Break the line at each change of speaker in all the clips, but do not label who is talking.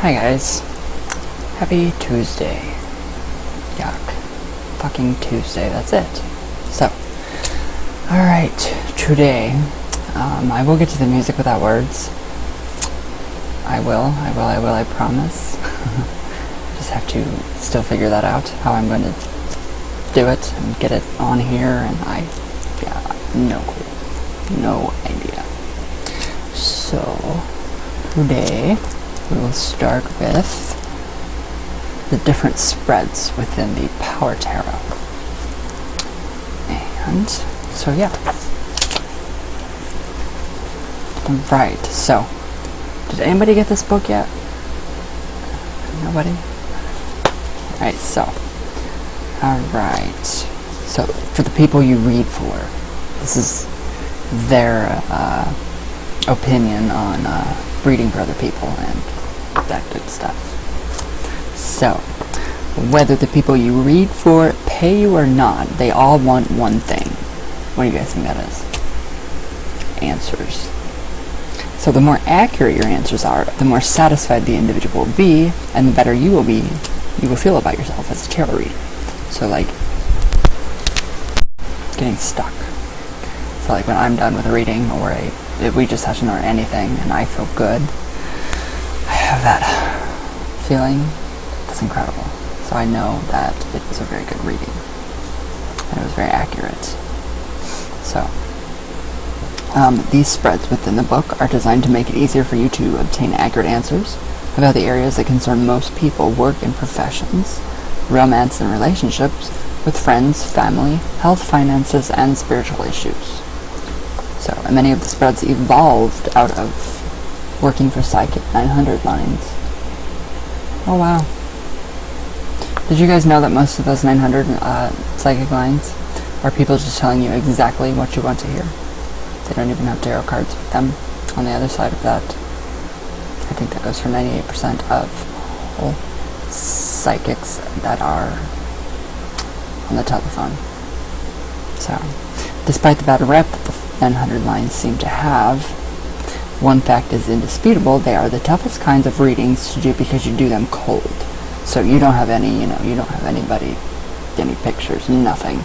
Hi guys. Happy Tuesday. Yuck. Fucking Tuesday, that's it. So, alright, today, I will get to the music without words. I promise. Just have to still figure that out, how I'm going to do it and get it on here, and no clue. No idea. So, today, we will start with the different spreads within the Power Tarot. And so yeah. Right, so did anybody get this book yet? Nobody? Alright, so for the people you read for, this is their opinion on reading for other people and that good stuff. So, whether the people you read for pay you or not, they all want one thing. What do you guys think that is? Answers. So the more accurate your answers are, the more satisfied the individual will be, and the better you will feel about yourself as a tarot reader. So like, getting stuck. So like when I'm done with a reading or a Ouija session or anything, and I feel good, I have that feeling that's incredible. So I know that it was a very good reading, and it was very accurate. So, these spreads within the book are designed to make it easier for you to obtain accurate answers about the areas that concern most people: work and professions, romance and relationships, with friends, family, health, finances, and spiritual issues. So, and many of the spreads evolved out of working for Psychic 900 lines. Oh wow. Did you guys know that most of those 900 Psychic lines are people just telling you exactly what you want to hear? They don't even have tarot cards with them on the other side of that. I think that goes for 98% of all psychics that are on the telephone. So, despite the bad rep that the 900 lines seem to have, one fact is indisputable: they are the toughest kinds of readings to do because you do them cold. So you don't have any, you don't have any pictures, nothing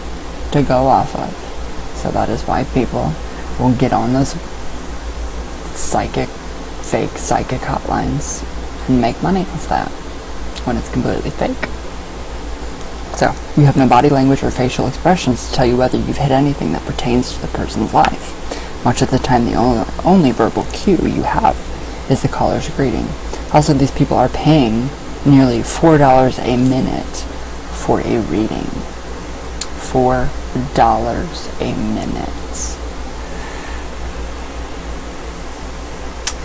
to go off of. So that is why people will get on those fake psychic hotlines and make money off that when it's completely fake. So, you have no body language or facial expressions to tell you whether you've hit anything that pertains to the person's life. Much of the time, the only verbal cue you have is the caller's greeting. Also, these people are paying nearly $4 a minute for a reading. $4 a minute.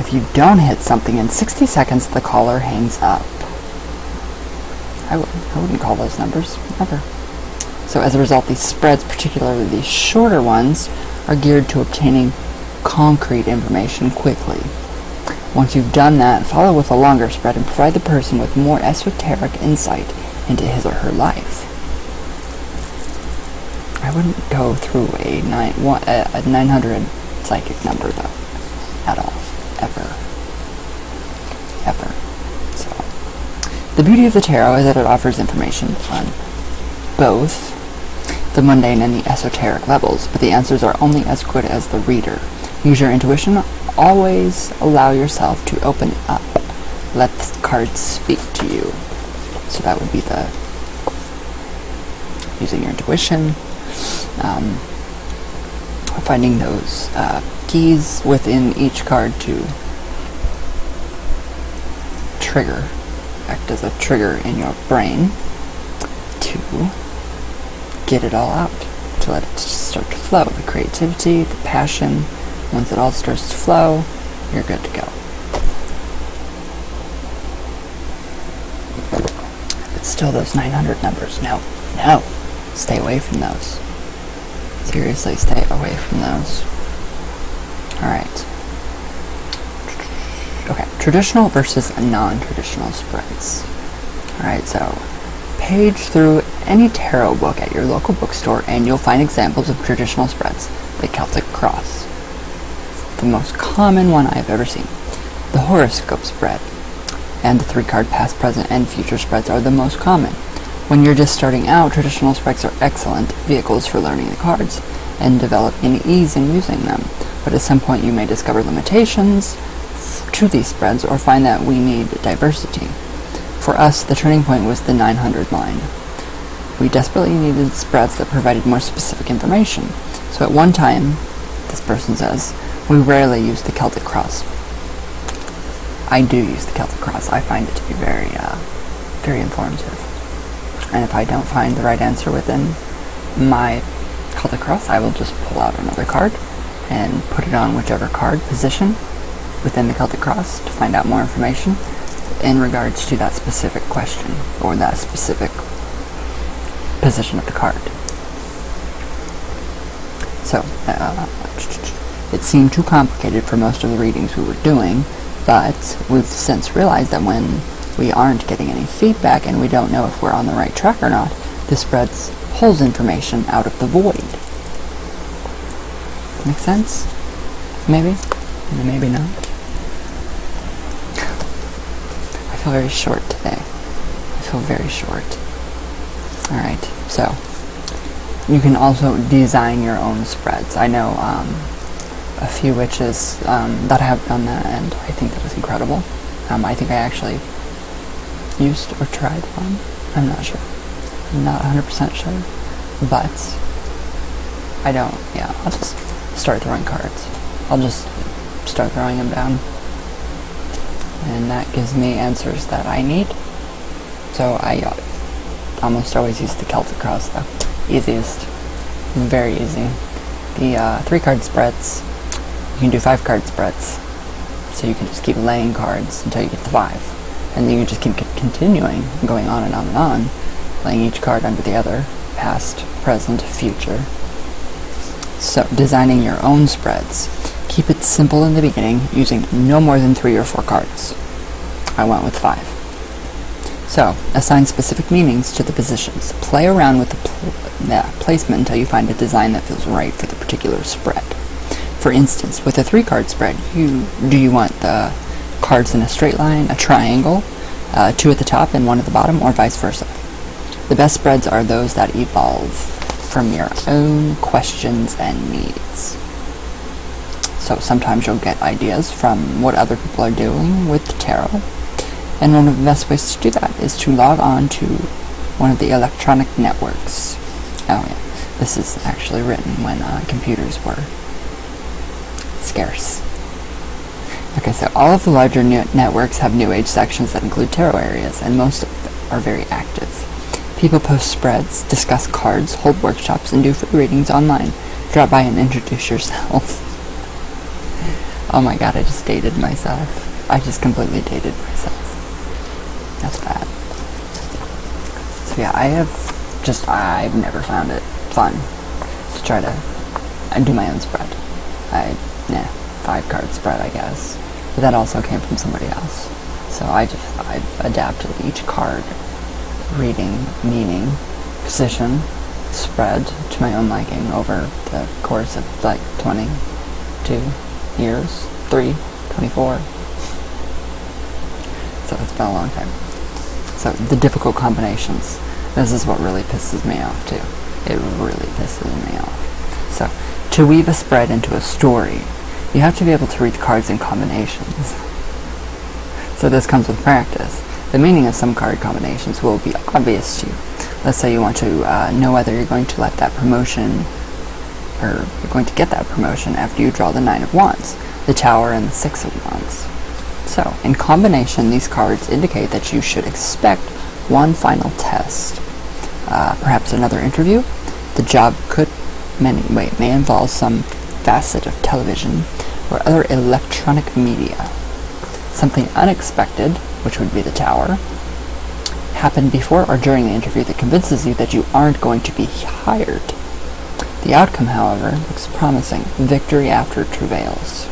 If you don't hit something in 60 seconds, the caller hangs up. I wouldn't call those numbers, ever. So as a result, these spreads, particularly these shorter ones, are geared to obtaining concrete information quickly. Once you've done that, follow with a longer spread and provide the person with more esoteric insight into his or her life. I wouldn't go through a 900 psychic number, though, at all. Ever. So, the beauty of the tarot is that it offers information on both the mundane and the esoteric levels, but the answers are only as good as the reader. Use your intuition. Always allow yourself to open up. Let the cards speak to you. So that would be the using your intuition, finding those keys within each card to act as a trigger in your brain to get it all out, to let it start to flow. The creativity, the passion. Once it all starts to flow, you're good to go. But still, those 900 numbers, no. Stay away from those. Seriously, stay away from those. Alright. Okay, traditional versus non-traditional spreads. Alright, so page through any tarot book at your local bookstore and you'll find examples of traditional spreads. The Celtic Cross, the most common one I've ever seen. The horoscope spread, and the 3-card past, present, and future spreads are the most common. When you're just starting out, traditional spreads are excellent vehicles for learning the cards and developing ease in using them, but at some point you may discover limitations to these spreads or find that we need diversity. For us, the turning point was the 900 line. We desperately needed spreads that provided more specific information. So at one time, this person says, we rarely use the Celtic cross. I do use the Celtic cross. I find it to be very, very informative. And if I don't find the right answer within my Celtic cross, I will just pull out another card and put it on whichever card position within the Celtic cross to find out more information in regards to that specific question or that specific position of the card. So, it seemed too complicated for most of the readings we were doing, but we've since realized that when we aren't getting any feedback and we don't know if we're on the right track or not, the spreads pulls information out of the void. Make sense? Maybe? Maybe not. I feel very short today. I feel very short. Alright, so you can also design your own spreads. I know a few witches that have done that, and I think that was incredible. I think I actually used or tried one. I'm not sure. I'm not 100% sure. But I'll just start throwing cards. I'll just start throwing them down. And that gives me answers that I need. So I almost always use the Celtic cross though. Easiest. Very easy. The 3-card spreads, you can do 5-card spreads. So you can just keep laying cards until you get to 5. And then you just keep continuing, going on and on and on, laying each card under the other, past, present, future. So, designing your own spreads. Keep it simple in the beginning, using no more than 3 or 4 cards. I went with 5. So, assign specific meanings to the positions. Play around with the placement until you find a design that feels right for the particular spread. For instance, with a 3-card spread, do you want the cards in a straight line, a triangle, 2 at the top and 1 at the bottom, or vice versa? The best spreads are those that evolve from your own questions and needs. So sometimes you'll get ideas from what other people are doing with the tarot. And one of the best ways to do that is to log on to one of the electronic networks. Oh yeah, this is actually written when computers were scarce. Okay, so all of the larger networks have New Age sections that include tarot areas, and most of them are very active. People post spreads, discuss cards, hold workshops, and do free readings online. Drop by and introduce yourself. Oh my god, I just dated myself. I just completely dated myself. That's bad. So yeah, I've never found it fun to try to do my own spread. 5-card spread, I guess. But that also came from somebody else. So I've adapted each card, reading, meaning, position, spread to my own liking over the course of like 22 years, 24. So it's been a long time. So the difficult combinations. This is what really pisses me off too. It really pisses me off. So, to weave a spread into a story, you have to be able to read cards in combinations. So this comes with practice. The meaning of some card combinations will be obvious to you. Let's say you want to know whether you're going to let that promotion, or you're going to get that promotion after you draw the 9 of Wands, the Tower, and the 6 of Wands. So, in combination, these cards indicate that you should expect one final test. Perhaps another interview. The job may involve some facet of television or other electronic media. Something unexpected, which would be the Tower, happened before or during the interview that convinces you that you aren't going to be hired. The outcome, however, looks promising. Victory after travails.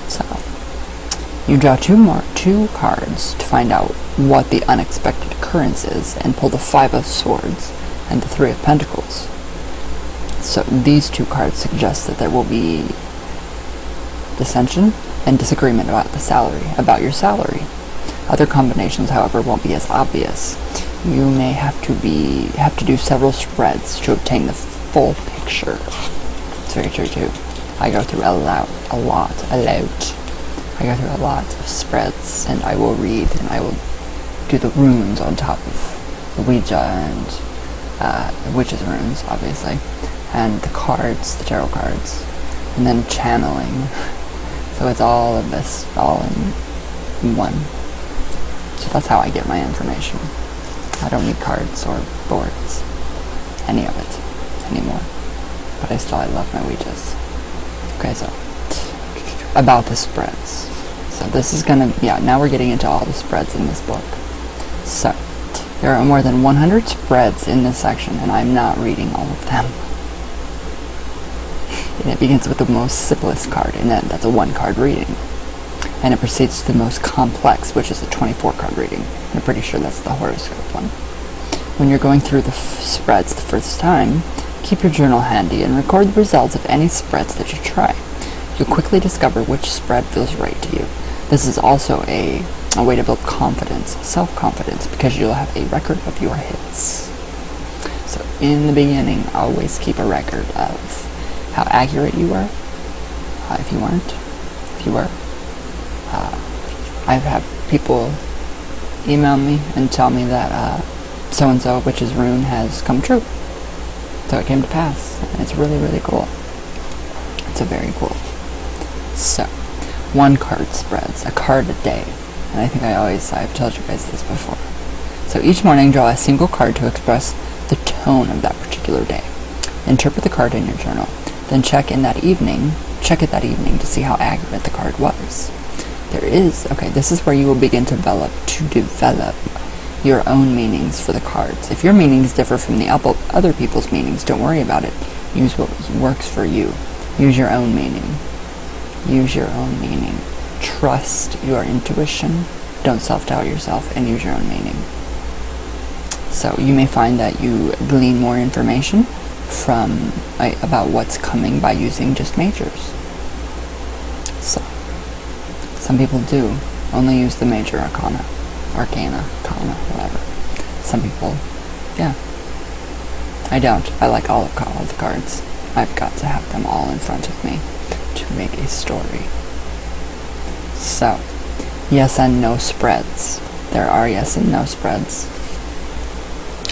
So, you draw two cards to find out what the unexpected occurrence is, and pull the 5 of Swords and the 3 of Pentacles. So these 2 cards suggest that there will be dissension, and disagreement about your salary. Other combinations, however, won't be as obvious. You may have to do several spreads to obtain the full picture. It's very true too. I go through a lot. I go through a lot of spreads, and I will read, and I will do the runes on top of the Ouija and the witch's runes, obviously, and the cards, the tarot cards, and then channeling. So it's all of this, all in one. So that's how I get my information. I don't need cards or boards, any of it, anymore. But I love my Ouijas. Okay, so, about the spreads. So this is now we're getting into all the spreads in this book. So, there are more than 100 spreads in this section, and I'm not reading all of them. And it begins with the most simplest card, and that's a 1-card reading. And it proceeds to the most complex, which is a 24-card reading. I'm pretty sure that's the horoscope one. When you're going through the spreads the first time, keep your journal handy and record the results of any spreads that you try. You'll quickly discover which spread feels right to you. This is also a way to build confidence, self-confidence, because you'll have a record of your hits. So in the beginning, always keep a record of how accurate you were, if you weren't, if you were. I've had people email me and tell me that so-and-so witch's rune has come true. So it came to pass. And it's really, really cool. It's very cool. So, 1-card spreads, a card a day. And I think I've told you guys this before. So each morning, draw a single card to express the tone of that particular day. Interpret the card in your journal. Then check it that evening to see how accurate the card was. This is where you will begin to develop your own meanings for the cards. If your meanings differ from the other people's meanings, don't worry about it. Use what works for you. Use your own meaning. Use your own meaning. Trust your intuition. Don't self-doubt yourself, and use your own meaning. So you may find that you glean more information from about what's coming by using just majors. So some people do only use the major arcana, whatever. Some people, yeah. I don't. I like all the cards. I've got to have them all in front of me to make a story. So, yes and no spreads. There are yes and no spreads.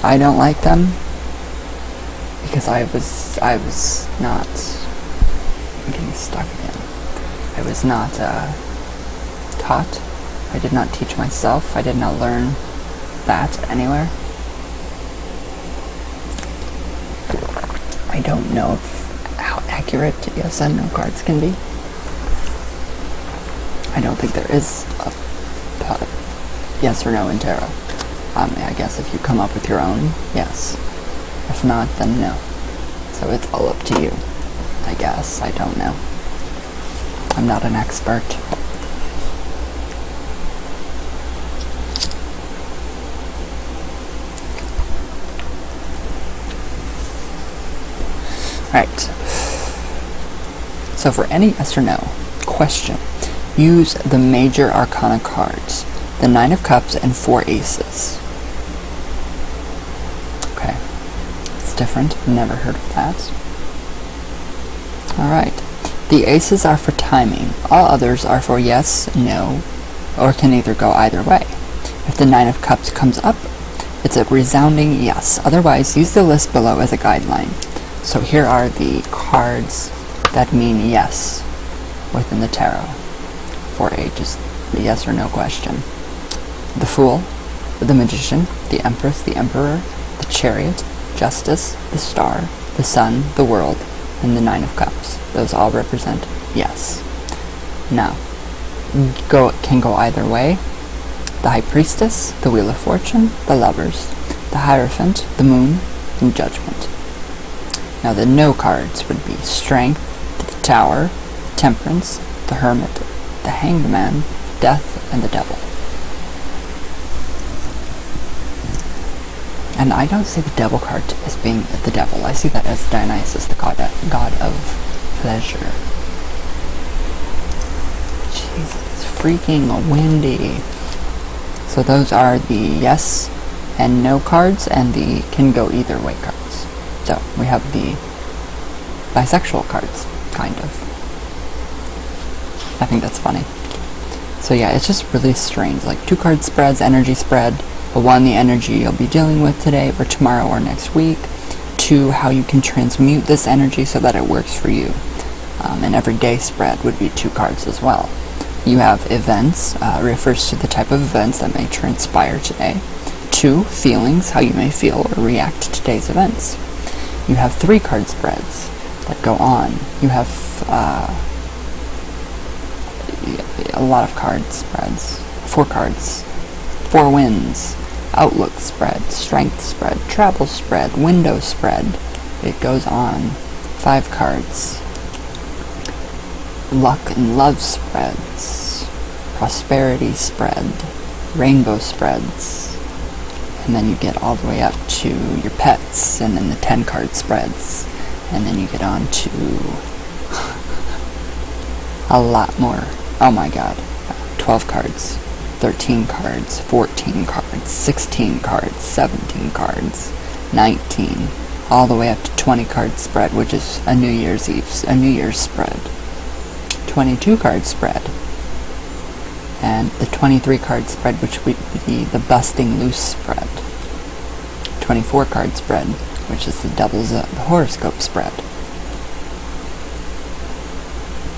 I don't like them because I was not, I'm getting stuck again. I was not taught. I did not teach myself. I did not learn that anywhere. I don't know how accurate yes and no cards can be. I don't think there is a yes or no in tarot. I guess if you come up with your own, yes. If not, then no. So it's all up to you, I guess. I don't know. I'm not an expert. Right. So for any yes or no question, use the major arcana cards, the 9 of Cups and 4 aces. Okay. It's different. Never heard of that. Alright. The aces are for timing. All others are for yes, no, or can either go either way. If the 9 of Cups comes up, it's a resounding yes. Otherwise, use the list below as a guideline. So here are the cards that mean yes within the tarot for just the yes or no question. The Fool, the Magician, the Empress, the Emperor, the Chariot, Justice, the Star, the Sun, the World, and the 9 of Cups. Those all represent yes. Now, can go either way. The High Priestess, the Wheel of Fortune, the Lovers, the Hierophant, the Moon, and Judgment. Now the no cards would be Strength, the Tower, Temperance, the Hermit, the Hanged Man, Death, and the Devil. And I don't see the Devil card as being the devil. I see that as Dionysus, the god of pleasure. freaking windy. So those are the yes and no cards and the can go either way cards. So we have the bisexual cards, kind of. I think that's funny. So yeah, it's just really strange. Like 2 card spreads, energy spread. 1, the energy you'll be dealing with today or tomorrow or next week. 2, how you can transmute this energy so that it works for you. An everyday spread would be 2 cards as well. You have events, refers to the type of events that may transpire today. 2, feelings, how you may feel or react to today's events. You have 3 card spreads that go on. You have a lot of card spreads. 4 cards. 4 winds. Outlook spread. Strength spread. Travel spread. Window spread. It goes on. 5 cards. Luck and love spreads. Prosperity spread. Rainbow spreads. And then you get all the way up to your pets, and then the 10 card spreads. And then you get on to a lot more. Oh my god. 12 cards, 13 cards, 14 cards, 16 cards, 17 cards, 19, all the way up to 20 card spread, which is a New Year's Eve, a New Year's spread. 22 card spread. And the 23 card spread, which would be the busting loose spread. 24 card spread, which is the doubles the horoscope spread.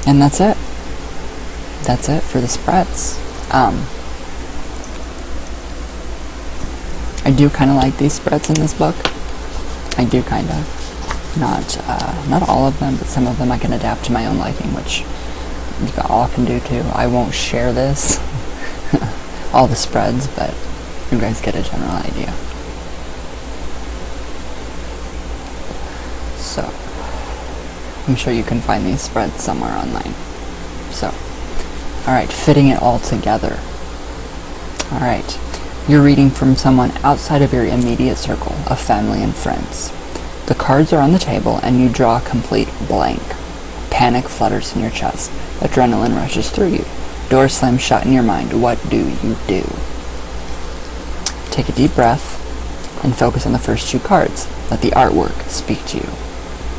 And that's it. That's it for the spreads. I do kind of like these spreads in this book. I do kind of. Not all of them, but some of them I can adapt to my own liking, which you all can do too. I won't share this, all the spreads, but you guys get a general idea. So, I'm sure you can find these spreads somewhere online. So, alright, fitting it all together. Alright, you're reading from someone outside of your immediate circle of family and friends. The cards are on the table and you draw a complete blank. Panic flutters in your chest. Adrenaline rushes through you. Doors slam shut in your mind. What do you do? Take a deep breath and focus on the first 2 cards. Let the artwork speak to you.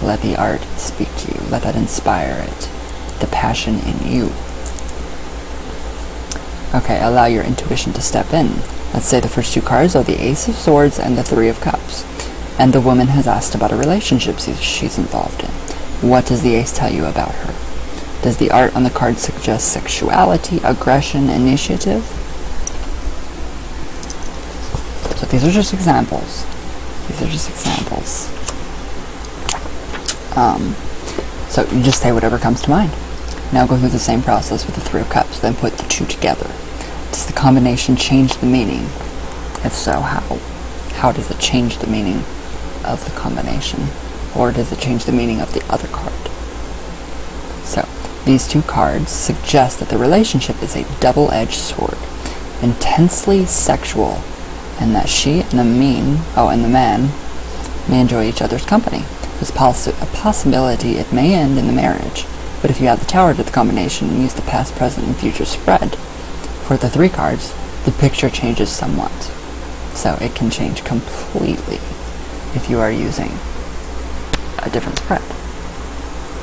Let the art speak to you. Let that inspire it. The passion in you. Okay, allow your intuition to step in. Let's say the first 2 cards are the Ace of Swords and the 3 of Cups. And the woman has asked about a relationship she's involved in. What does the Ace tell you about her? Does the art on the card suggest sexuality, aggression, initiative? So these are just examples. So you just say whatever comes to mind. Now go through the same process with the 3 of Cups, then put the 2 together. Does the combination change the meaning? If so, how? How does it change the meaning of the combination? Or does it change the meaning of the other card? So, these 2 cards suggest that the relationship is a double-edged sword, intensely sexual, and that she and the man may enjoy each other's company. There's a possibility it may end in the marriage, but if you add the Tower to the combination and use the past, present, and future spread for the 3 cards, the picture changes somewhat. So it can change completely if you are using a different spread.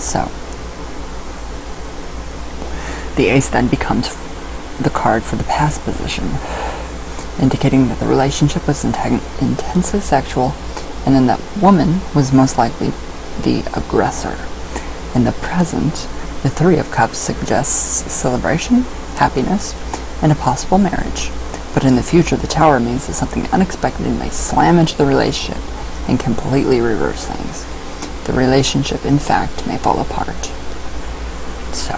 So the Ace then becomes the card for the past position, indicating that the relationship was intensely sexual, and then that woman was most likely the aggressor. In the present, the 3 of Cups suggests celebration, happiness, and a possible marriage. But in the future, the Tower means that something unexpected may slam into the relationship and completely reverse things. The relationship, in fact, may fall apart. So,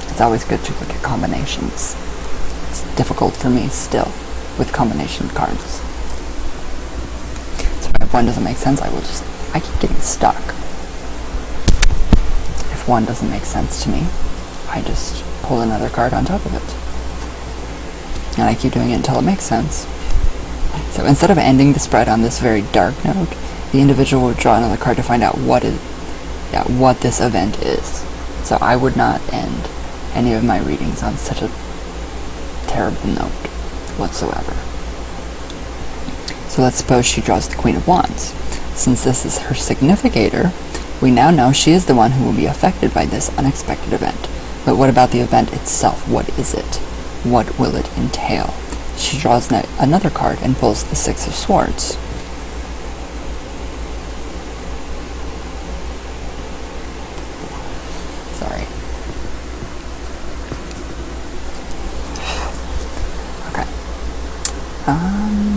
it's always good to look at combinations. It's difficult for me still with combination cards. So if one doesn't make sense, I keep getting stuck. If one doesn't make sense to me, I just pull another card on top of it. And I keep doing it until it makes sense. So instead of ending the spread on this very dark note, the individual would draw another card to find out what this event is. So I would not end any of my readings on such a terrible note whatsoever. So let's suppose she draws the Queen of Wands. Since this is her significator, we now know she is the one who will be affected by this unexpected event. But what about the event itself? What is it? What will it entail? She draws another card and pulls the Six of Swords. Sorry. Okay.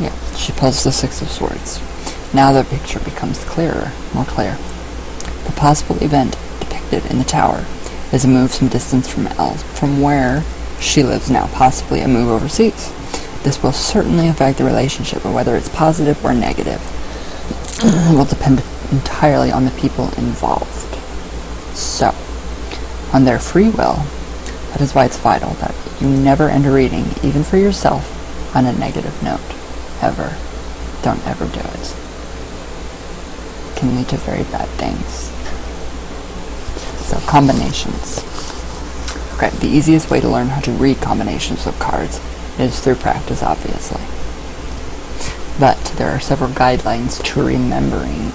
Yeah, she pulls the Six of Swords. Now the picture becomes clearer, more clear. The possible event depicted in the tower is a move some distance from where she lives now, possibly a move overseas. This will certainly affect the relationship, but whether it's positive or negative will depend entirely on the people involved. So, on their free will, that is why it's vital that you never end a reading, even for yourself, on a negative note. Ever. Don't ever do it. It can lead to very bad things. So, combinations. Okay, the easiest way to learn how to read combinations of cards is through practice, obviously. But there are several guidelines to remembering.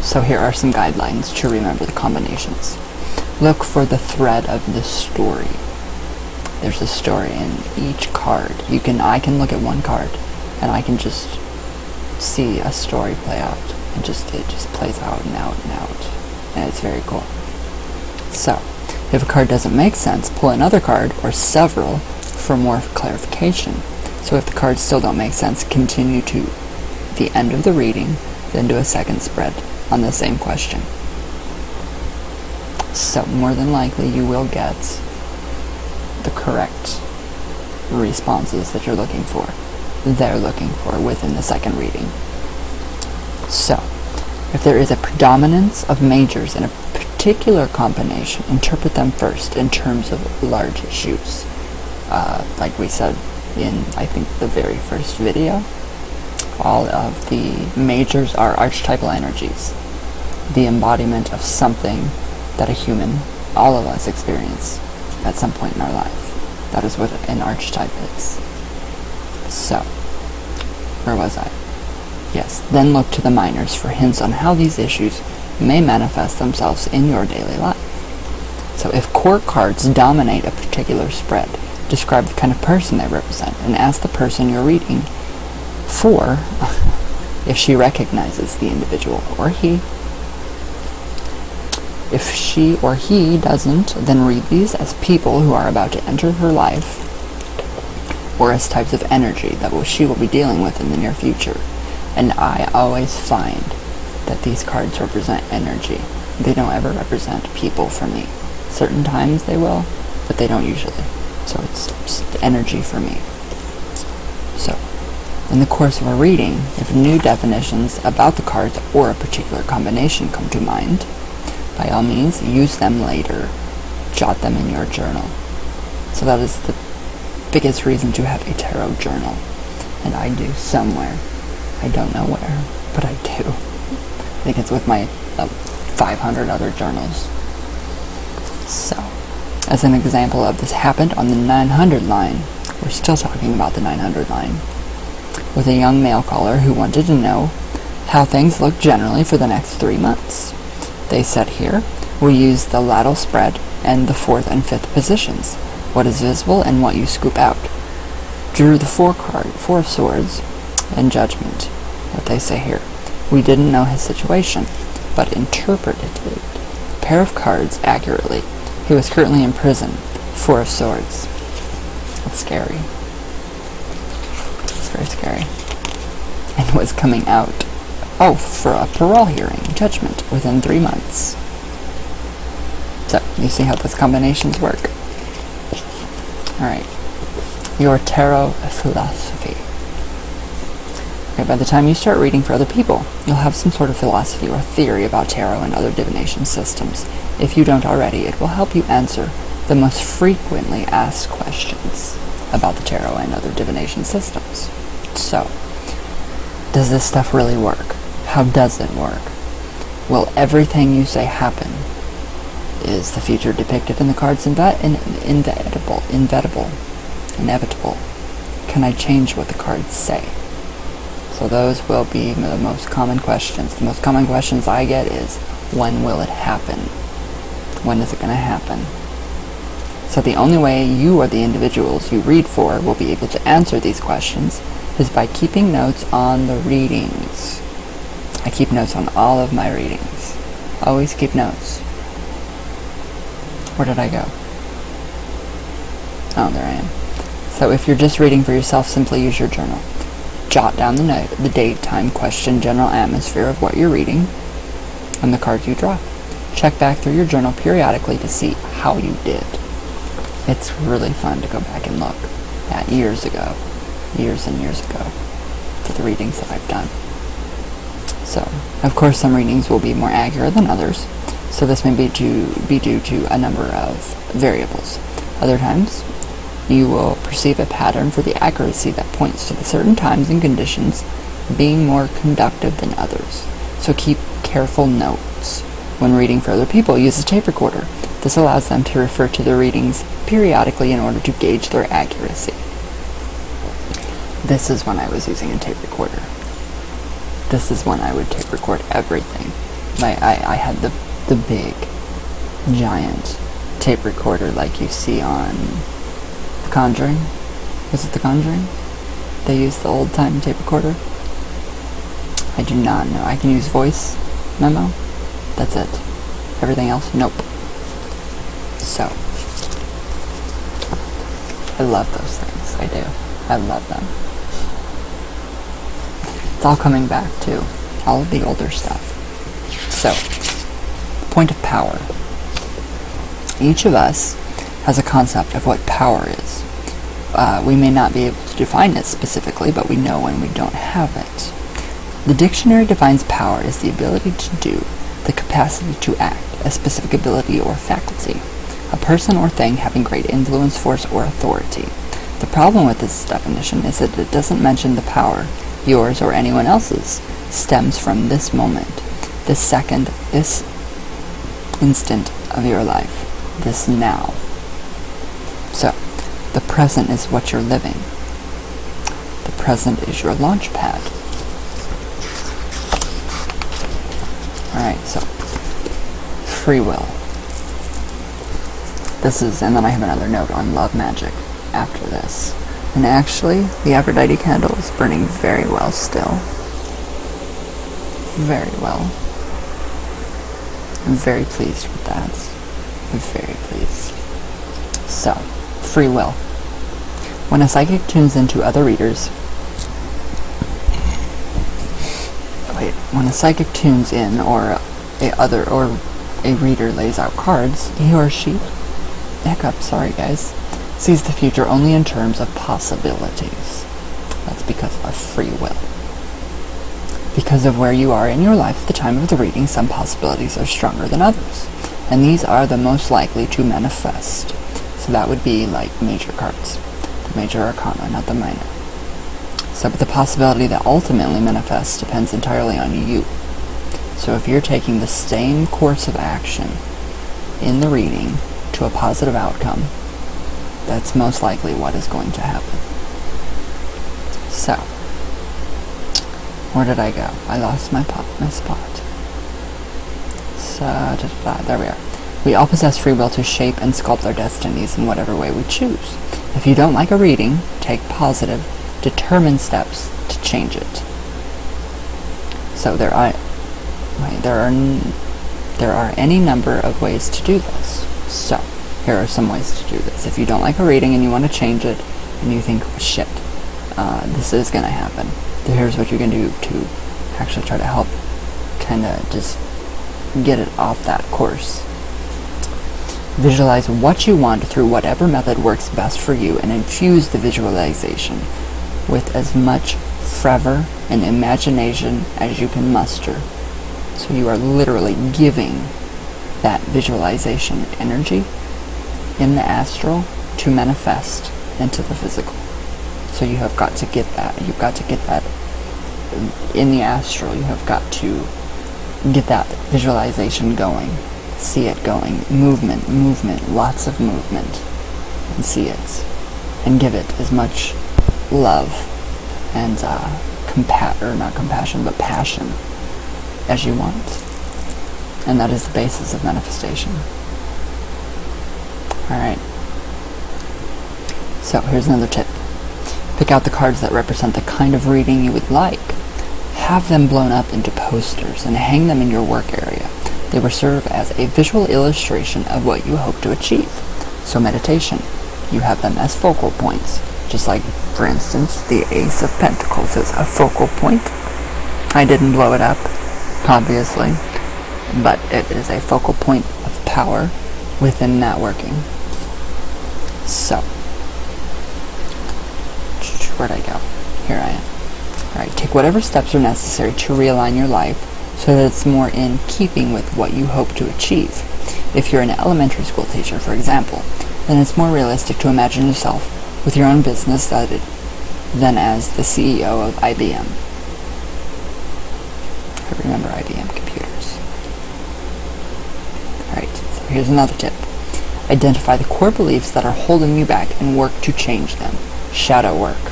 So here are some guidelines to remember the combinations. Look for the thread of the story. There's a story in each card. I can look at one card and I can just see a story play out. It just plays out and out and out. And it's very cool. So, if a card doesn't make sense, pull another card or several for more clarification. So if the cards still don't make sense, continue to the end of the reading, then do a second spread on the same question. So more than likely you will get the correct responses that you're looking for, within the second reading. So, if there is a predominance of majors in a particular combination, interpret them first in terms of large issues. Like we said in, I think, the very first video, all of the majors are archetypal energies, the embodiment of something that a human, all of us, experience at some point in our life. That is what an archetype is. So, where was I? Yes, then look to the minors for hints on how these issues may manifest themselves in your daily life. So if court cards dominate a particular spread, describe the kind of person they represent and ask the person you're reading for if she recognizes the individual or he. If she or he doesn't, then read these as people who are about to enter her life or as types of energy that she will be dealing with in the near future. And I always find that these cards represent energy. They don't ever represent people for me. Certain times they will, but they don't usually. So it's just energy for me. So, in the course of a reading, if new definitions about the cards or a particular combination come to mind, by all means, use them later. Jot them in your journal. So that is the biggest reason to have a tarot journal. And I do somewhere. I don't know where, but I do. I think it's with my 500 other journals. So, as an example of this happened on the 900 line, we're still talking about the 900 line, with a young mail caller who wanted to know how things look generally for the next 3 months. They said here, we use the lateral spread and the 4th and 5th positions, what is visible and what you scoop out. Drew the 4 of Swords and Judgment. What they say here, we didn't know his situation, but interpreted the pair of cards accurately. He was currently in prison. 4 of Swords. That's scary. It's very scary. And was coming out, for a parole hearing, Judgment, within 3 months. So, you see how those combinations work. Alright. Your tarot philosophy. Okay, by the time you start reading for other people, you'll have some sort of philosophy or theory about tarot and other divination systems. If you don't already, it will help you answer the most frequently asked questions about the tarot and other divination systems. So, does this stuff really work? How does it work? Will everything you say happen? Is the future depicted in the cards inevitable? Can I change what the cards say? So those will be the most common questions. The most common questions I get is, when will it happen? When is it going to happen? So the only way you or the individuals you read for will be able to answer these questions is by keeping notes on the readings. I keep notes on all of my readings. Always keep notes. Where did I go? Oh, there I am. So if you're just reading for yourself, simply use your journal. Jot down the date, time, question, general atmosphere of what you're reading, and the cards you draw. Check back through your journal periodically to see how you did. It's really fun to go back and look at years and years ago, for the readings that I've done. So, of course, some readings will be more accurate than others, so this may be due to a number of variables. Other times, you will perceive a pattern for the accuracy that points to the certain times and conditions being more conductive than others. So keep careful notes. When reading for other people, use a tape recorder. This allows them to refer to the readings periodically in order to gauge their accuracy. This is when I was using a tape recorder. This is when I would tape record everything. I had the big, giant tape recorder like you see on The Conjuring. Was it The Conjuring? They used the old-time tape recorder? I do not know. I can use voice memo. That's it. Everything else, nope. So, I love those things. I do. I love them. It's all coming back to all of the older stuff. So, point of power. Each of us has a concept of what power is. We may not be able to define it specifically, but we know when we don't have it. The dictionary defines power as the ability to do, the capacity to act, a specific ability or faculty, a person or thing having great influence, force, or authority. The problem with this definition is that it doesn't mention the power, yours or anyone else's, stems from this moment, this second, this instant of your life, this now. So, the present is what you're living. The present is your launch pad. Alright, so, free will. This is, and then I have another note on love magic after this. And actually, the Aphrodite candle is burning very well still. Very well. I'm very pleased with that. I'm very pleased. So, free will. When a psychic tunes into other readers, when a psychic tunes in, or a reader lays out cards, he or she, sees the future only in terms of possibilities. That's because of free will. Because of where you are in your life at the time of the reading, some possibilities are stronger than others, and these are the most likely to manifest. So that would be like major cards, the major arcana, not the minor. So but the possibility that ultimately manifests depends entirely on you. So if you're taking the same course of action in the reading to a positive outcome, that's most likely what is going to happen. So, where did I go? I lost my spot. So, there we are. We all possess free will to shape and sculpt our destinies in whatever way we choose. If you don't like a reading, take positive, determined steps to change it. So there are any number of ways to do this. So here are some ways to do this. If you don't like a reading and you want to change it, and you think, oh, shit, this is going to happen, then here's what you can do to actually try to help kind of just get it off that course. Visualize what you want through whatever method works best for you, and infuse the visualization with as much fervor and imagination as you can muster. So you are literally giving that visualization energy in the astral to manifest into the physical. So you have got to get that. You've got to get that in the astral. You have got to get that visualization going See it going. Movement, movement, lots of movement. And see it. And give it as much love and not compassion, but passion as you want. And that is the basis of manifestation. Alright. So here's another tip. Pick out the cards that represent the kind of reading you would like. Have them blown up into posters and hang them in your work area. They will serve as a visual illustration of what you hope to achieve. So meditation, you have them as focal points. Just like, for instance, the Ace of Pentacles is a focal point. I didn't blow it up, obviously, but it is a focal point of power within networking. So, where'd I go? Here I am. Alright, take whatever steps are necessary to realign your life so that it's more in keeping with what you hope to achieve. If you're an elementary school teacher, for example, then it's more realistic to imagine yourself with your own business than as the CEO of IBM. I remember IBM computers. Alright, so here's another tip. Identify the core beliefs that are holding you back and work to change them. Shadow work.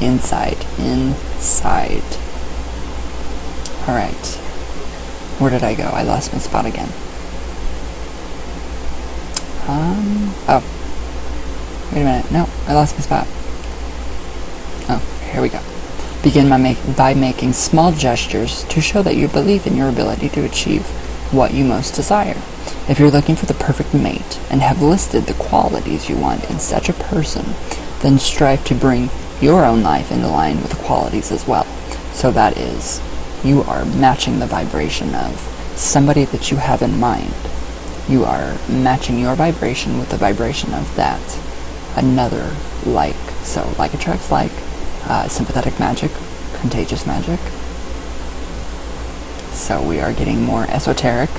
Inside. Alright. Where did I go? I lost my spot again. Oh. Wait a minute. No, I lost my spot. Oh, here we go. Begin by making small gestures to show that you believe in your ability to achieve what you most desire. If you're looking for the perfect mate and have listed the qualities you want in such a person, then strive to bring your own life into line with the qualities as well. So that is, you are matching the vibration of somebody that you have in mind. You are matching your vibration with the vibration of that another like. So like attracts like, sympathetic magic, contagious magic. So we are getting more esoteric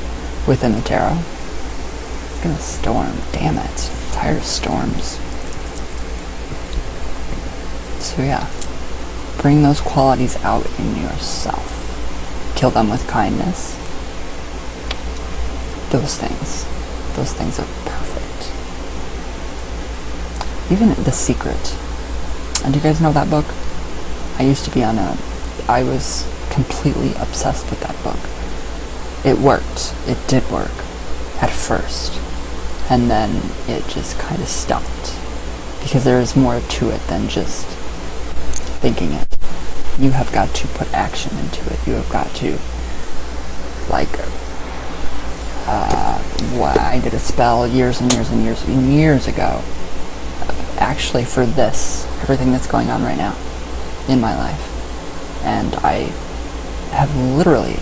within the tarot. Look at the storm. Damn it. I'm tired of storms. So yeah, bring those qualities out in yourself. Kill them with kindness. Those things are perfect. Even The Secret. And do you guys know that book? I was completely obsessed with that book. It worked. It did work at first. And then it just kind of stopped. Because there is more to it than just thinking it. You have got to put action into it. You have got to, I did a spell years ago, actually for everything that's going on right now in my life. And I have literally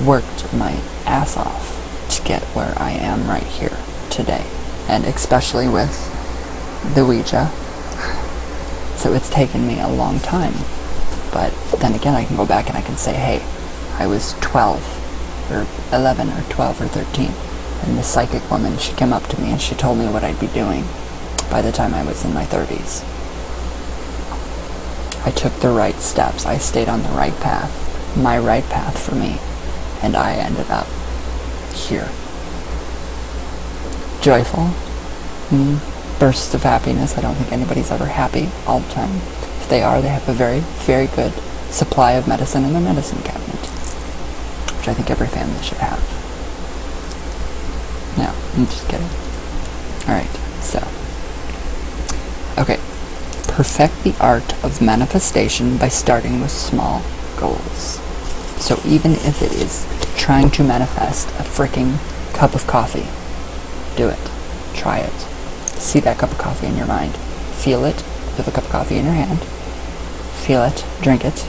worked my ass off to get where I am right here today. And especially with the Ouija. So it's taken me a long time. But then again, I can go back and I can say, hey, I was 12 or 11 or 12 or 13. And the psychic woman, she came up to me and she told me what I'd be doing by the time I was in my 30s. I took the right steps. I stayed on the right path. My right path for me. And I ended up here. Joyful. Bursts of happiness. I don't think anybody's ever happy all the time. If they are, they have a very, very good supply of medicine in their medicine cabinet. Which I think every family should have. No, I'm just kidding. Alright, so. Okay. Perfect the art of manifestation by starting with small goals. So even if it is trying to manifest a freaking cup of coffee, do it. Try it. See that cup of coffee in your mind. Feel it. Feel the cup of coffee in your hand. Feel it. Drink it.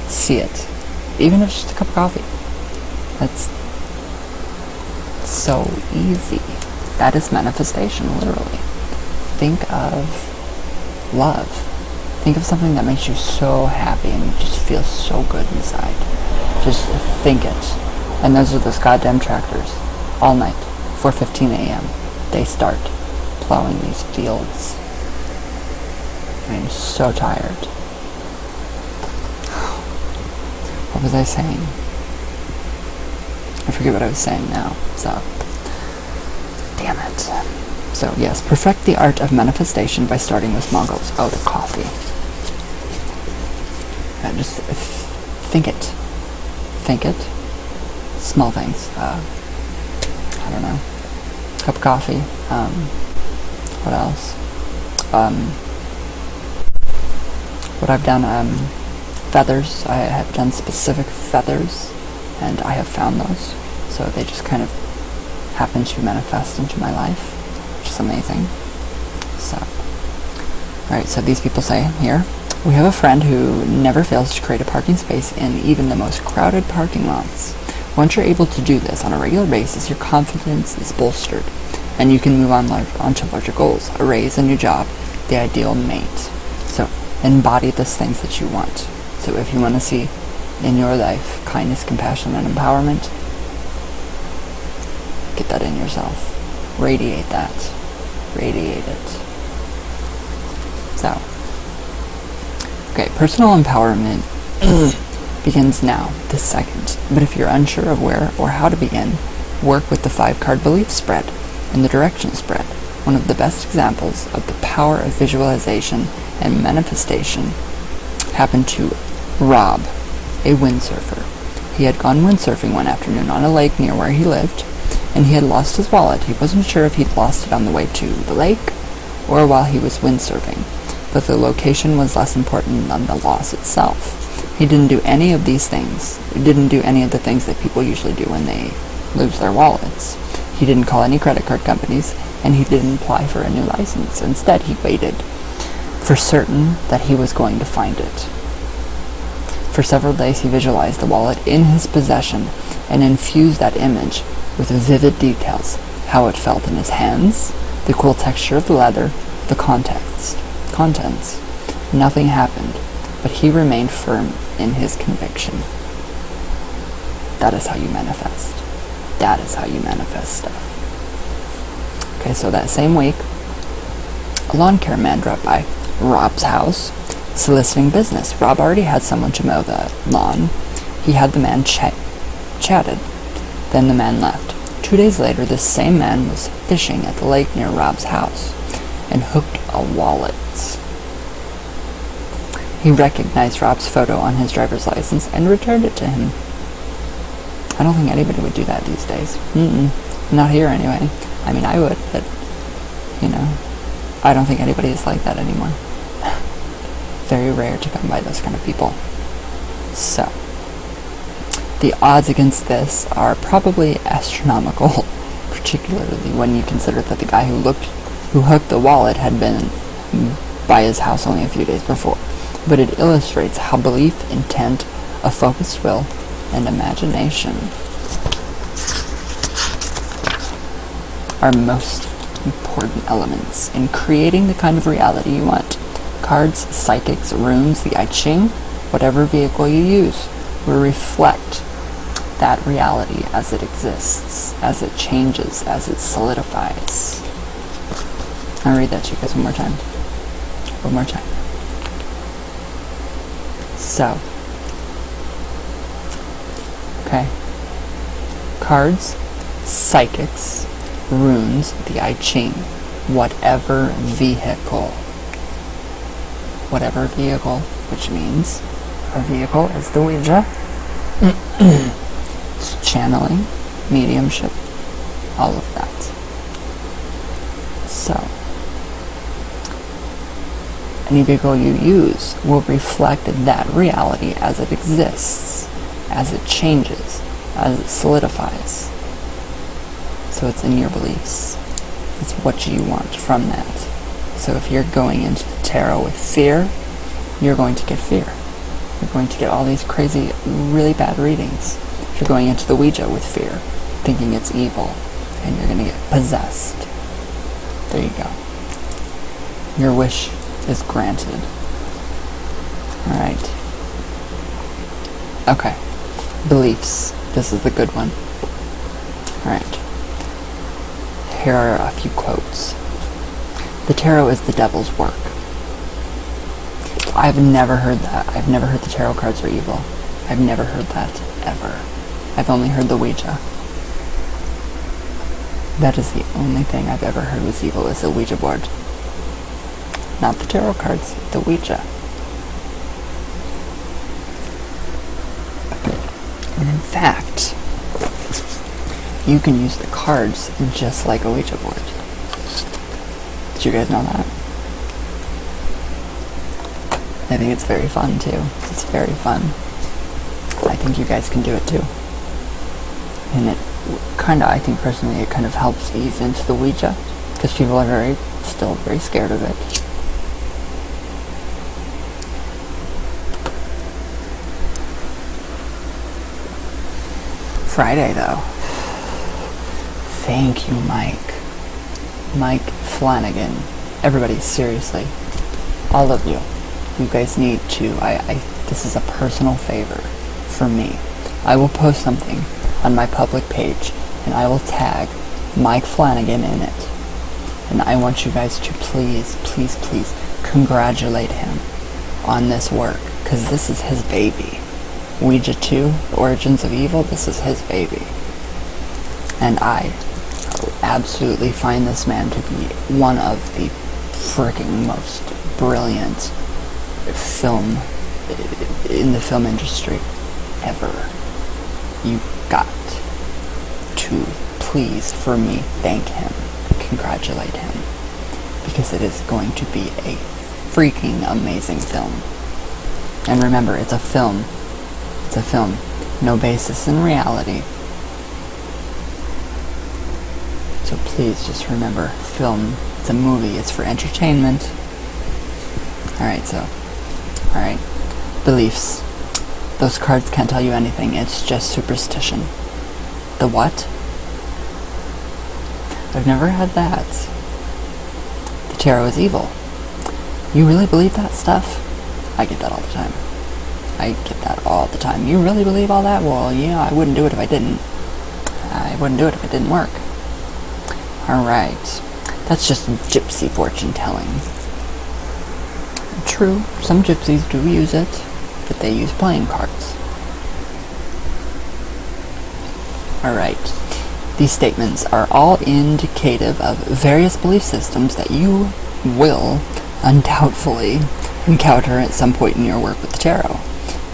See it. Even if it's just a cup of coffee. That's so easy. That is manifestation, literally. Think of love. Think of something that makes you so happy and you just feel so good inside. Just think it. And those are those goddamn tractors. All night. 4:15 a.m. They start plowing these fields. I'm so tired. What was I saying? I forget what I was saying now. So Damn it. So yes, perfect the art of manifestation by starting with small goals. Oh, the coffee. Just think it. Think it. Small things. I don't know. Cup of coffee. What else? What I've done, feathers. I have done specific feathers, and I have found those. So they just kind of happen to manifest into my life, which is amazing. So, alright, so these people say here, we have a friend who never fails to create a parking space in even the most crowded parking lots. Once you're able to do this on a regular basis, your confidence is bolstered, and you can move onto larger goals, a raise, a new job, the ideal mate. So, embody the things that you want. So if you want to see in your life kindness, compassion, and empowerment, get that in yourself. Radiate that. Radiate it. So, okay, personal empowerment begins now, this second. But if you're unsure of where or how to begin, work with the 5-card belief spread and the direction spread. One of the best examples of the power of visualization and manifestation happened to Rob, a windsurfer. He had gone windsurfing one afternoon on a lake near where he lived, and he had lost his wallet. He wasn't sure if he'd lost it on the way to the lake or while he was windsurfing, but the location was less important than the loss itself. He didn't do any of these things. He didn't do any of the things that people usually do when they lose their wallets. He didn't call any credit card companies, and he didn't apply for a new license. Instead, he waited for certain that he was going to find it. For several days, he visualized the wallet in his possession and infused that image with vivid details, how it felt in his hands, the cool texture of the leather, the contents. Nothing happened, but he remained firm in his conviction. That is how you manifest. That is how you manifest stuff. Okay, so that same week, a lawn care man dropped by Rob's house, soliciting business. Rob already had someone to mow the lawn. He had the man chatted. Then the man left. 2 days later, this same man was fishing at the lake near Rob's house and hooked a wallet. He recognized Rob's photo on his driver's license and returned it to him. I don't think anybody would do that these days. Not here anyway. I mean, I would, but, I don't think anybody is like that anymore. Very rare to come by those kind of people. So, the odds against this are probably astronomical, particularly when you consider that the guy who hooked the wallet had been by his house only a few days before. But it illustrates how belief, intent, a focused will, and imagination are most important elements in creating the kind of reality you want. Cards, psychics, runes, the I Ching, whatever vehicle you use, will reflect that reality as it exists, as it changes, as it solidifies. I'll read that to you guys one more time. One more time. So, okay. Cards, psychics, runes, the I Ching, whatever vehicle. Whatever vehicle, which means our vehicle is the Ouija. It's channeling, mediumship, all of that. So, any vehicle you use will reflect that reality as it exists, as it changes, as it solidifies. So it's in your beliefs. It's what you want from that. So if you're going into the tarot with fear, you're going to get fear. You're going to get all these crazy, really bad readings. If you're going into the Ouija with fear, thinking it's evil, and you're going to get possessed. There you go. Your wish is granted. Alright. Okay. Beliefs. This is the good one. Alright. Here are a few quotes. The tarot is the devil's work. I've never heard that. I've never heard the tarot cards are evil. I've never heard that, ever. I've only heard the Ouija. That is the only thing I've ever heard was evil, is the Ouija board. Not the tarot cards, the Ouija. And in fact, you can use the cards just like a Ouija board. Did you guys know that? I think it's very fun too. It's very fun. I think you guys can do it too. And it I think personally, it kind of helps ease into the Ouija, because people are still very scared of it. Friday though. Thank you, Mike. Mike Flanagan. Everybody, seriously. All of you. You guys need to, this is a personal favor for me. I will post something on my public page and I will tag Mike Flanagan in it. And I want you guys to please, please, please congratulate him on this work, because this is his baby. Ouija 2, The Origins of Evil, this is his baby. And I absolutely find this man to be one of the freaking most brilliant film in the film industry ever. You got to please, for me, thank him, congratulate him, because it is going to be a freaking amazing film. And remember, it's a film. It's a film. No basis in reality. So please just remember, film, it's a movie, it's for entertainment. Alright, beliefs. Those cards can't tell you anything, it's just superstition. The what? I've never had that. The tarot is evil. You really believe that stuff? I get that all the time. You really believe all that? Well, yeah, I wouldn't do it if I didn't. I wouldn't do it if it didn't work. Alright. That's just gypsy fortune telling. True, some gypsies do use it, but they use playing cards. Alright. These statements are all indicative of various belief systems that you will undoubtedly encounter at some point in your work with the tarot.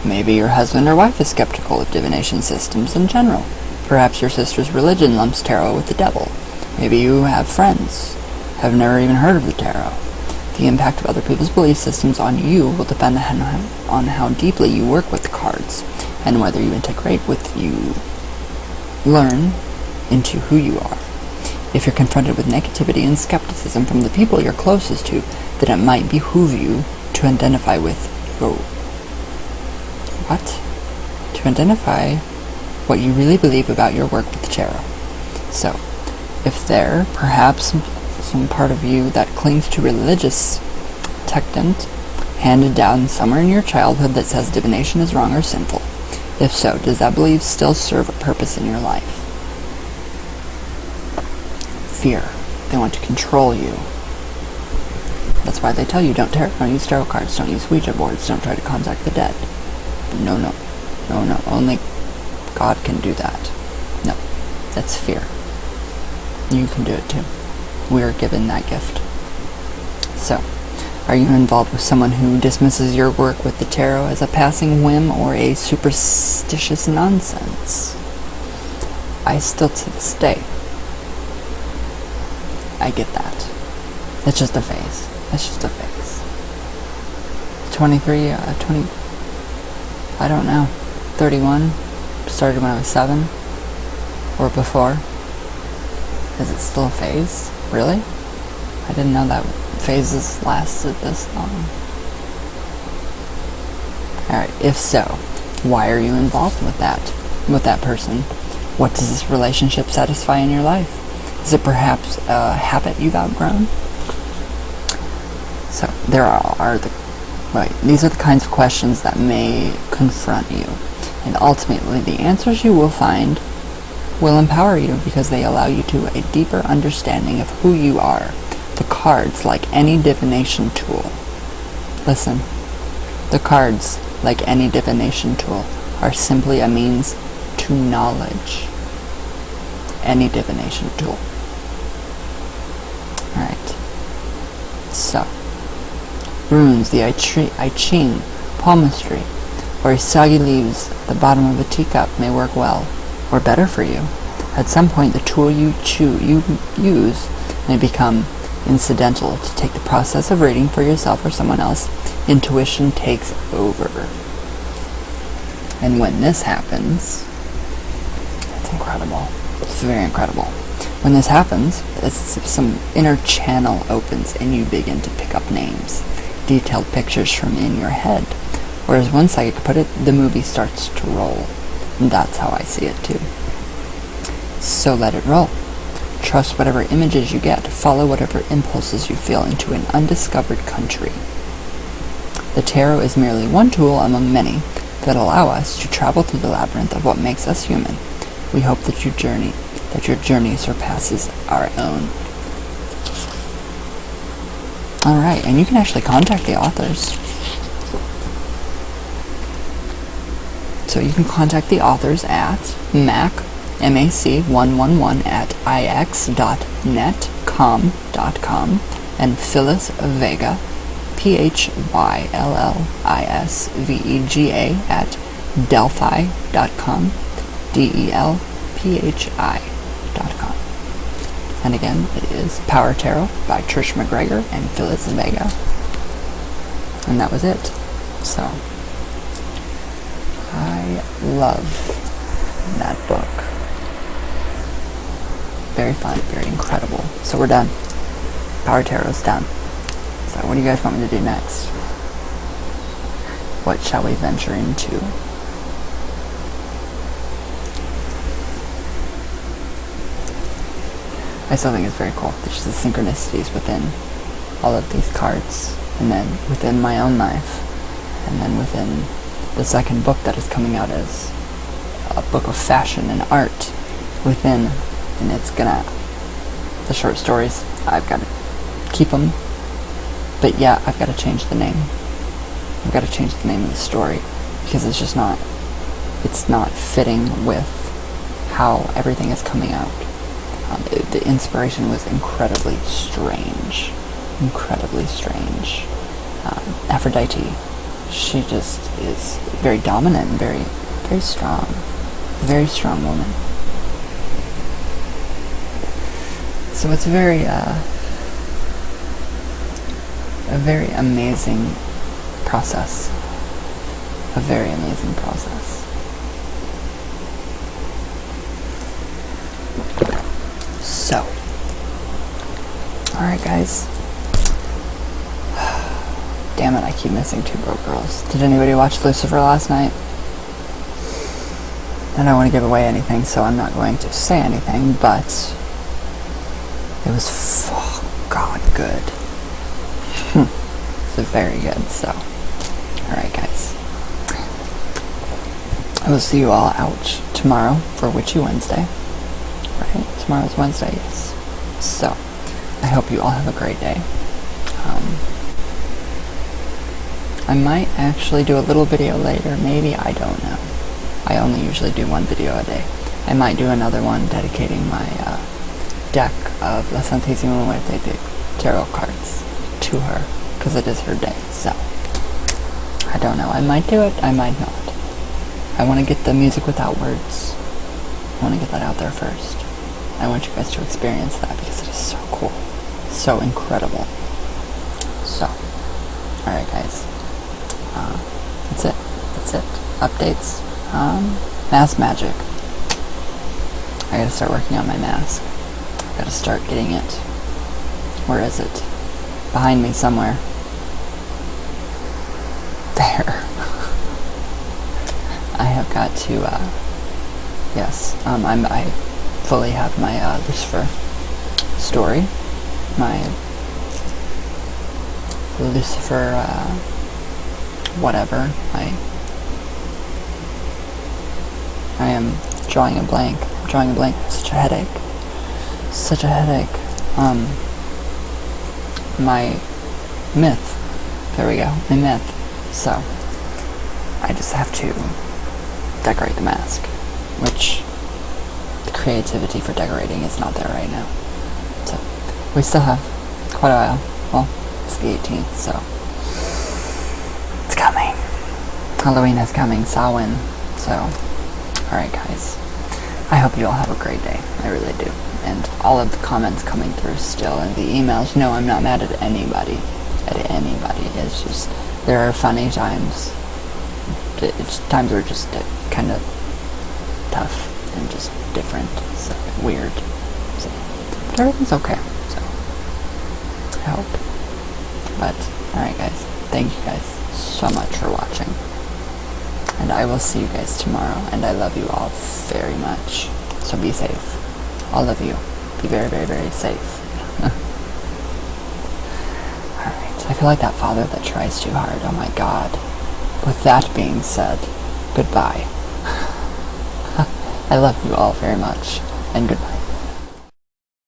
Maybe your husband or wife is skeptical of divination systems in general. Perhaps your sister's religion lumps tarot with the devil. Maybe you have friends have never even heard of the tarot. The impact of other people's belief systems on you will depend on how deeply you work with the cards, and whether you integrate learn into who you are. If you're confronted with negativity and skepticism from the people you're closest to, then it might behoove you to identify with to identify what you really believe about your work with the tarot. So, if there perhaps some part of you that clings to religious tenet handed down somewhere in your childhood that says divination is wrong or sinful? If so, does that belief still serve a purpose in your life? Fear. They want to control you. That's why they tell you don't use tarot cards, don't use Ouija boards, don't try to contact the dead. No. Only God can do that. No. That's fear. You can do it too. We're given that gift. So, are you involved with someone who dismisses your work with the tarot as a passing whim or a superstitious nonsense? I still to this day, I get that. It's just a phase. 23, 20, I don't know, 31, started when I was 7, or before. Is it still a phase? Really? I didn't know that phases lasted this long. Alright, if so, why are you involved with that person? What does this relationship satisfy in your life? Is it perhaps a habit you've outgrown? So, these are the kinds of questions that may confront you. And ultimately, the answers you will find will empower you, because they allow you to a deeper understanding of who you are. The cards, like any divination tool. Listen. The cards, like any divination tool, are simply a means to knowledge. Any divination tool. So, runes, the I Ching, palmistry, or soggy leaves at the bottom of a teacup may work well, or better for you. At some point, the tool you use may become incidental. To take the process of reading for yourself or someone else, intuition takes over. And when this happens, it's incredible. It's very incredible. When this happens, some inner channel opens and you begin to pick up names, detailed pictures from in your head. Or as one psychic put it, the movie starts to roll. And that's how I see it too. So let it roll. Trust whatever images you get. Follow whatever impulses you feel into an undiscovered country. The tarot is merely one tool among many that allow us to travel through the labyrinth of what makes us human. We hope that your journey surpasses our own. Alright, and you can actually contact the authors. So you can contact the authors at mac111 at ix.netcom.com and Phyllis Vega, PHYLLISVEGA at delphi.com, DELPHI.com. And again, it is Power Tarot by Trish McGregor and Phyllis Vega. And that was it. So, I love that book. Very fun, very incredible. So we're done. Power Tarot's done. So what do you guys want me to do next? What shall we venture into? I still think it's very cool. There's the synchronicities within all of these cards, and then within my own life, and then within the second book that is coming out as a book of fashion and art within, and it's gonna, the short stories, I've got to keep them, but yeah, I've got to change the name. I've got to change the name of the story, because it's just not, it's not fitting with how everything is coming out. The inspiration was incredibly strange. Incredibly strange. Aphrodite, she just is very dominant and very, very strong. Very strong woman. So it's a very amazing process. A very amazing process. So, alright guys. Damn it, I keep missing Two Broke Girls. Did anybody watch Lucifer last night? I don't want to give away anything, so I'm not going to say anything, but it was God good. So very good, so. Alright guys. I will see you all out tomorrow for Witchy Wednesday. Right? Tomorrow's Wednesday, yes. So, I hope you all have a great day. I might actually do a little video later, maybe, I don't know. I only usually do one video a day. I might do another one dedicating my deck of La Santísima Muerte de tarot cards to her, because it is her day, so. I don't know, I might do it, I might not. I want to get the music without words. I want to get that out there first. I want you guys to experience that because it is so cool. So incredible. So, alright guys. That's it. That's it. Updates. Mask magic. I gotta start working on my mask. I gotta start getting it. Where is it? Behind me somewhere. There. I have got to, yes, I fully have my Lucifer story, my Lucifer, whatever. I am drawing a blank. I'm drawing a blank. Such a headache. Such a headache. My myth. There we go. My myth. So, I just have to decorate the mask, which the creativity for decorating is not there right now. So, we still have quite a while. Well, it's the 18th, so it's coming. Halloween is coming, Samhain. So, alright guys, I hope you all have a great day. I really do. And all of the comments coming through still, and the emails, no, I'm not mad at anybody. It's just, there are funny times. Times are just kind of tough and just different, so weird. So, but everything's okay, so I hope. But, alright guys, thank you guys so much for watching. And I will see you guys tomorrow, and I love you all very much. So be safe. All of you. Be very, very, very safe. Alright, I feel like that father that tries too hard. Oh my god. With that being said, goodbye. I love you all very much, and goodbye.